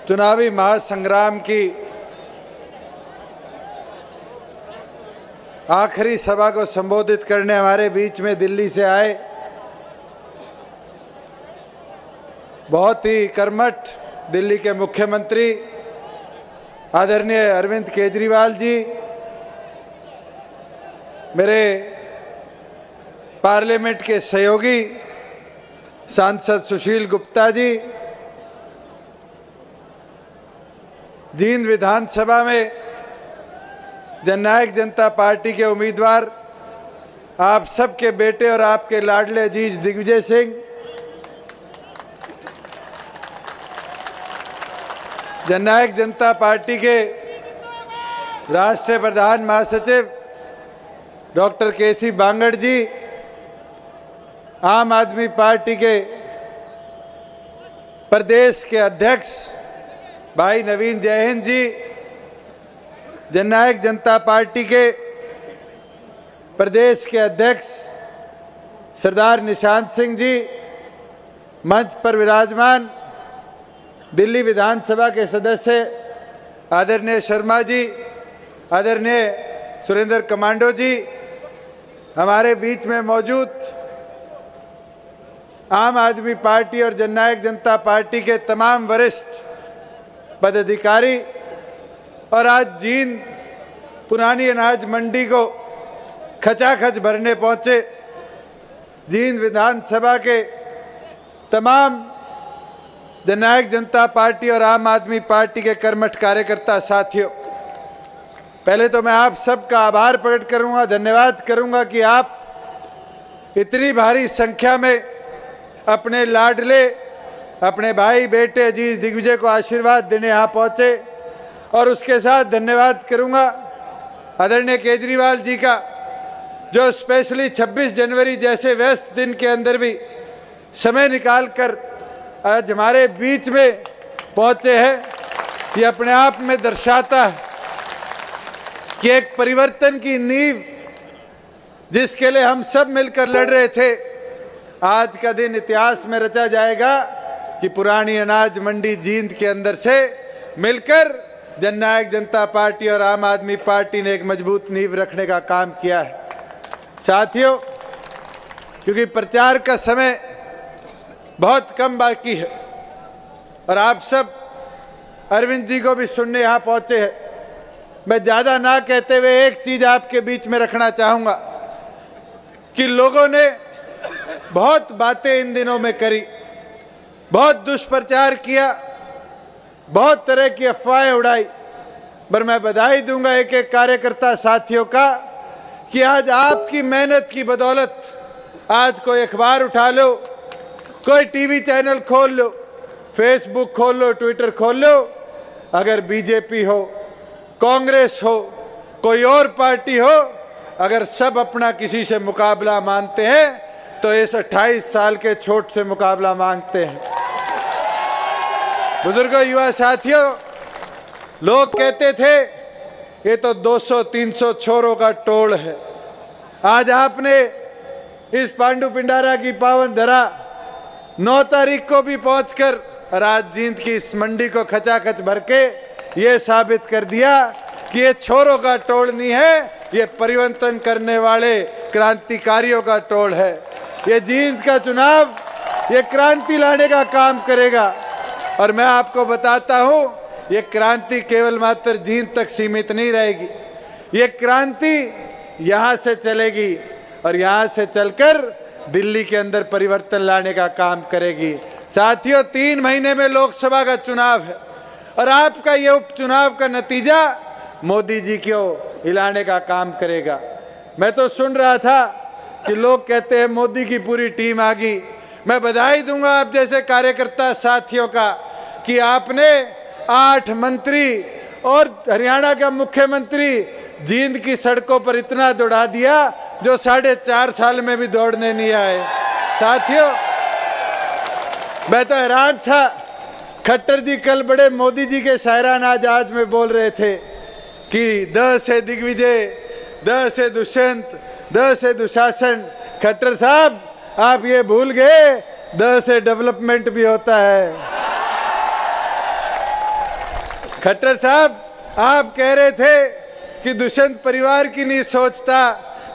चुनावी महासंग्राम की आखिरी सभा को संबोधित करने हमारे बीच में दिल्ली से आए बहुत ही कर्मठ दिल्ली के मुख्यमंत्री आदरणीय अरविंद केजरीवाल जी, मेरे पार्लियामेंट के सहयोगी सांसद सुशील गुप्ता जी, जींद विधानसभा में जननायक जनता पार्टी के उम्मीदवार आप सबके बेटे और आपके लाडले अजीज दिग्विजय सिंह, जननायक जनता पार्टी के राष्ट्रीय प्रधान महासचिव डॉक्टर केसी बांगड़ जी, आम आदमी पार्टी के प्रदेश के अध्यक्ष भाई नवीन जयहिंद जी, जननायक जनता पार्टी के प्रदेश के अध्यक्ष सरदार निशांत सिंह जी, मंच पर विराजमान दिल्ली विधानसभा के सदस्य आदरणीय शर्मा जी, आदरणीय सुरेंद्र कमांडो जी, हमारे बीच में मौजूद आम आदमी पार्टी और जननायक जनता पार्टी के तमाम वरिष्ठ पदाधिकारी और आज जींद पुरानी अनाज मंडी को खचाखच भरने पहुंचे जींद विधानसभा के तमाम जननायक जनता पार्टी और आम आदमी पार्टी के कर्मठ कार्यकर्ता साथियों, पहले तो मैं आप सबका आभार प्रकट करूंगा, धन्यवाद करूंगा कि आप इतनी भारी संख्या में अपने लाडले, अपने भाई बेटे अजीज दिग्विजय को आशीर्वाद देने यहाँ पहुँचे। और उसके साथ धन्यवाद करूँगा आदरणीय केजरीवाल जी का, जो स्पेशली 26 जनवरी जैसे व्यस्त दिन के अंदर भी समय निकालकर आज हमारे बीच में पहुँचे हैं। ये अपने आप में दर्शाता है कि एक परिवर्तन की नींव जिसके लिए हम सब मिलकर लड़ रहे थे, आज का दिन इतिहास में रचा जाएगा कि पुरानी अनाज मंडी जींद के अंदर से मिलकर जननायक जनता पार्टी और आम आदमी पार्टी ने एक मजबूत नींव रखने का काम किया है। साथियों, क्योंकि प्रचार का समय बहुत कम बाकी है और आप सब अरविंद जी को भी सुनने यहाँ पहुँचे हैं, मैं ज़्यादा ना कहते हुए एक चीज़ आपके बीच में रखना चाहूँगा कि लोगों ने बहुत बातें इन दिनों में करी, बहुत दुष्प्रचार किया, बहुत तरह की अफवाहें उड़ाई, पर मैं बधाई दूंगा एक एक कार्यकर्ता साथियों का कि आज आपकी मेहनत की बदौलत आज कोई अखबार उठा लो, कोई टीवी चैनल खोल लो, फेसबुक खोल लो, ट्विटर खोल लो, अगर बीजेपी हो, कांग्रेस हो, कोई और पार्टी हो, अगर सब अपना किसी से मुकाबला मानते हैं तो इस 28 साल के छोट से मुकाबला मांगते हैं। बुजुर्गों, युवा साथियों, लोग कहते थे ये तो 200-300 छोरों का टोल है। आज आपने इस पांडु पिंडारा की पावन धरा 9 तारीख को भी पहुंचकर और आज जींद की इस मंडी को खचाखच भर के ये साबित कर दिया कि ये छोरों का टोल नहीं है, ये परिवर्तन करने वाले क्रांतिकारियों का टोल है। ये जींद का चुनाव ये क्रांति लाने का काम करेगा और मैं आपको बताता हूँ ये क्रांति केवल मात्र जींद तक सीमित नहीं रहेगी, ये क्रांति यहाँ से चलेगी और यहाँ से चलकर दिल्ली के अंदर परिवर्तन लाने का काम करेगी। साथियों, 3 महीने में लोकसभा का चुनाव है और आपका ये उपचुनाव का नतीजा मोदी जी को हिलाने का काम करेगा। मैं तो सुन रहा था कि लोग कहते हैं मोदी की पूरी टीम आ गई। मैं बधाई दूंगा आप जैसे कार्यकर्ता साथियों का कि आपने 8 मंत्री और हरियाणा का मुख्यमंत्री जींद की सड़कों पर इतना दौड़ा दिया जो 4.5 साल में भी दौड़ने नहीं आए। साथियों, मैं तो हैरान था, खट्टर जी कल बड़े मोदी जी के शायराना आज में बोल रहे थे कि द से दिग्विजय, द से दुष्यंत, द से दुशासन। खट्टर साहब, आप ये भूल गए द से डेवलपमेंट भी होता है। खट्टर साहब, आप कह रहे थे कि दुष्यंत परिवार की नहीं सोचता।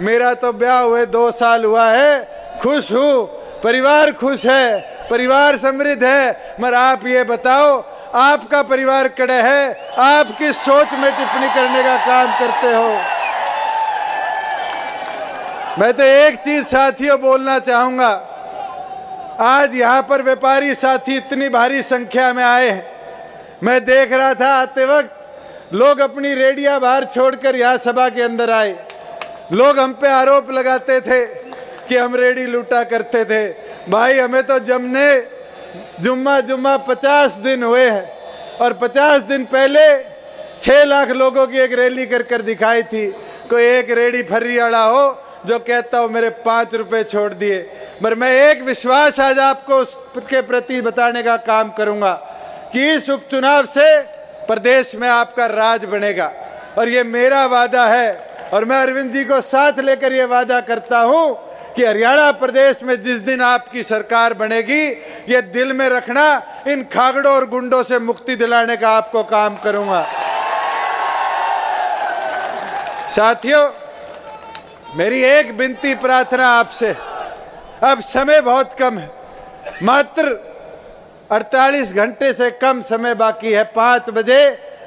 मेरा तो ब्याह हुए 2 साल हुआ है, खुश हूँ, परिवार खुश है, परिवार समृद्ध है। मगर आप ये बताओ, आपका परिवार कड़े है, आप किस सोच में टिप्पणी करने का काम करते हो? मैं तो एक चीज साथियों बोलना चाहूंगा, आज यहाँ पर व्यापारी साथी इतनी भारी संख्या में आए हैं। मैं देख रहा था आते वक्त लोग अपनी रेडियां बाहर छोड़कर यहाँ सभा के अंदर आए। लोग हम पे आरोप लगाते थे कि हम रेडी लूटा करते थे। भाई, हमें तो जमने जुम्मा 50 दिन हुए हैं और 50 दिन पहले 6 लाख लोगों की एक रैली कर दिखाई थी। कोई एक रेडी फर्री वाला हो जो कहता हो मेरे 5 रुपए छोड़ दिए। पर मैं एक विश्वास आज आपको उसके प्रति बताने का काम करूंगा कि इस उपचुनाव से प्रदेश में आपका राज बनेगा और ये मेरा वादा है। और मैं अरविंद जी को साथ लेकर ये वादा करता हूं कि हरियाणा प्रदेश में जिस दिन आपकी सरकार बनेगी, ये दिल में रखना, इन खागड़ों और गुंडों से मुक्ति दिलाने का आपको काम करूंगा। साथियों, मेरी एक विनती प्रार्थना आपसे, अब समय बहुत कम है, मात्र 48 घंटे से कम समय बाकी है। 5 बजे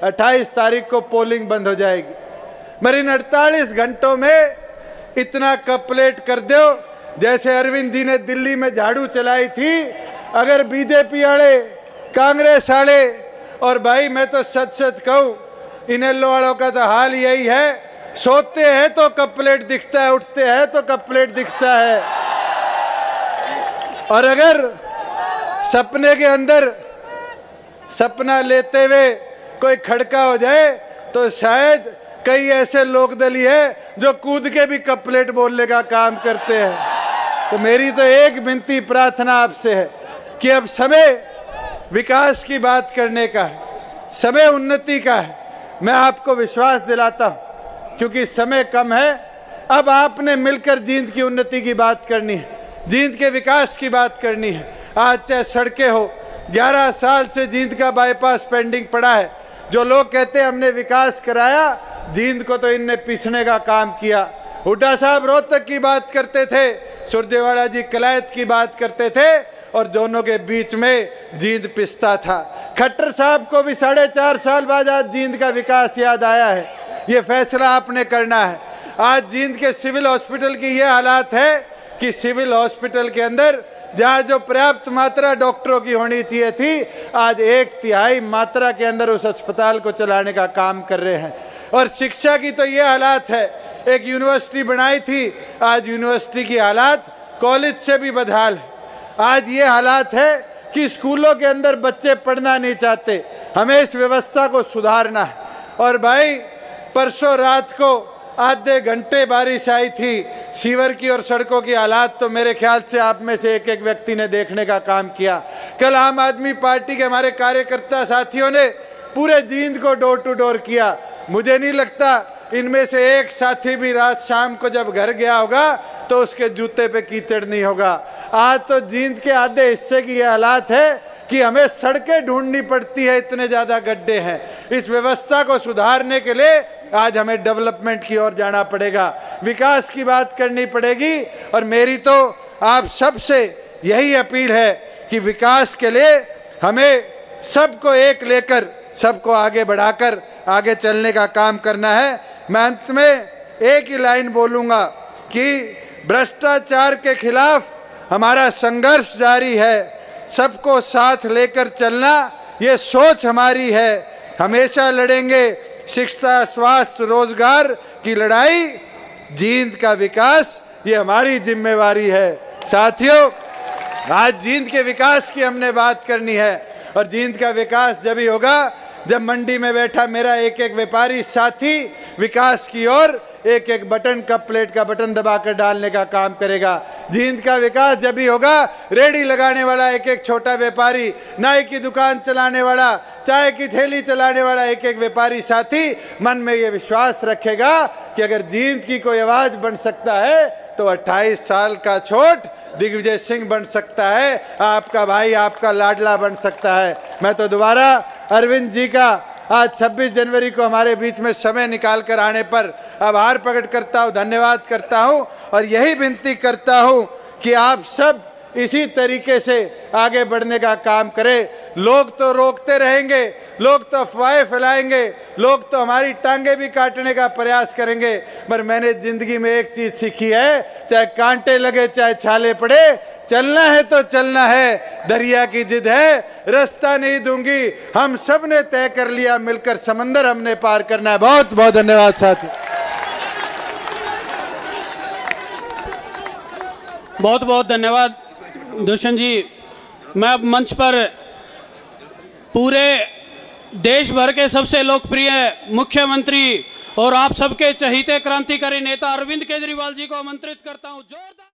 28 तारीख को पोलिंग बंद हो जाएगी। मगर इन 48 घंटों में इतना कपलेट कर दो जैसे अरविंद जी ने दिल्ली में झाड़ू चलाई थी। अगर बीजेपी वाले, कांग्रेस वाले, और भाई मैं तो सच कहूँ, इनेलो वालों का तो हाल यही है, सोते हैं तो कपलेट दिखता है, उठते हैं तो कपलेट दिखता है। और अगर सपने के अंदर सपना लेते हुए कोई खड़का हो जाए तो शायद कई ऐसे लोकदली है जो कूद के भी कपलेट बोलने का काम करते हैं। तो मेरी तो एक विनती प्रार्थना आपसे है कि अब समय विकास की बात करने का है, समय उन्नति का है। मैं आपको विश्वास दिलाता हूं, क्योंकि समय कम है, अब आपने मिलकर जींद की उन्नति की बात करनी है, जींद के विकास की बात करनी है। आज चाहे सड़कें हो, 11 साल से जींद का बाईपास पेंडिंग पड़ा है। जो लोग कहते हैं हमने विकास कराया, जींद को तो इनने पीसने का काम किया। हुड्डा साहब रोहतक की बात करते थे, सुरजेवाला जी कलायत की बात करते थे, और दोनों के बीच में जींद पिसता था। खट्टर साहब को भी 4.5 साल बाद आज जींद का विकास याद आया है। ये फैसला आपने करना है। आज जींद के सिविल हॉस्पिटल की ये हालात है कि सिविल हॉस्पिटल के अंदर जहाँ जो पर्याप्त मात्रा डॉक्टरों की होनी चाहिए थी, आज 1/3 मात्रा के अंदर उस अस्पताल को चलाने का काम कर रहे हैं। और शिक्षा की तो ये हालात है, एक यूनिवर्सिटी बनाई थी, आज यूनिवर्सिटी की हालात कॉलेज से भी बदहाल है। आज ये हालात है कि स्कूलों के अंदर बच्चे पढ़ना नहीं चाहते। हमें इस व्यवस्था को सुधारना है। और भाई, परसों रात को आधे घंटे बारिश आई थी, सीवर की और सड़कों की हालात तो मेरे ख्याल से आप में से एक व्यक्ति ने देखने का काम किया। कल आम आदमी पार्टी के हमारे कार्यकर्ता साथियों ने पूरे जींद को डोर टू डोर किया। मुझे नहीं लगता इनमें से एक साथी भी रात शाम को जब घर गया होगा तो उसके जूते पे कीचड़ नहीं होगा। आज तो जींद के आधे हिस्से की ये हालात है कि हमें सड़कें ढूंढनी पड़ती है, इतने ज्यादा गड्ढे हैं। इस व्यवस्था को सुधारने के लिए आज हमें डेवलपमेंट की ओर जाना पड़ेगा, विकास की बात करनी पड़ेगी। और मेरी तो आप सबसे यही अपील है कि विकास के लिए हमें सबको एक लेकर, सबको आगे बढ़ाकर आगे चलने का काम करना है। मैं अंत में एक ही लाइन बोलूँगा कि भ्रष्टाचार के खिलाफ हमारा संघर्ष जारी है। सबको साथ लेकर चलना ये सोच हमारी है। हमेशा लड़ेंगे शिक्षा, स्वास्थ्य, रोजगार की लड़ाई। जींद का विकास ये हमारी जिम्मेवारी है। साथियों, आज जींद के विकास की हमने बात करनी है और जींद का विकास जब ही होगा जब मंडी में बैठा मेरा एक एक व्यापारी साथी विकास की ओर एक एक बटन, कप प्लेट का बटन दबाकर डालने का काम करेगा। जींद का विकास जब भी होगा, रेडी लगाने वाला एक एक छोटा व्यापारी, नाई की दुकान चलाने वाला, चाय की ठेली चलाने वाला एक एक व्यापारी साथी मन में ये विश्वास रखेगा कि अगर जींद की कोई आवाज बन सकता है तो 28 साल का छोट दिग्विजय सिंह बन सकता है, आपका भाई, आपका लाडला बन सकता है। मैं तो दोबारा अरविंद जी का आज 26 जनवरी को हमारे बीच में समय निकाल कर आने पर आभार प्रकट करता हूँ, धन्यवाद करता हूँ और यही विनती करता हूँ कि आप सब इसी तरीके से आगे बढ़ने का काम करें। लोग तो रोकते रहेंगे, लोग तो अफवाहें फैलाएंगे, लोग तो हमारी टांगे भी काटने का प्रयास करेंगे, पर मैंने जिंदगी में एक चीज सीखी है, चाहे कांटे लगे चाहे छाले पड़े, चलना है तो चलना है। दरिया की जिद है, रास्ता नहीं दूंगी। हम सब ने तय कर लिया, मिलकर समंदर हमने पार करना है। बहुत बहुत धन्यवाद साथी। बहुत बहुत धन्यवाद दुष्यंत जी। मैं अब मंच पर पूरे देश भर के सबसे लोकप्रिय मुख्यमंत्री और आप सबके चहीते क्रांतिकारी नेता अरविंद केजरीवाल जी को आमंत्रित करता हूं। जोरदार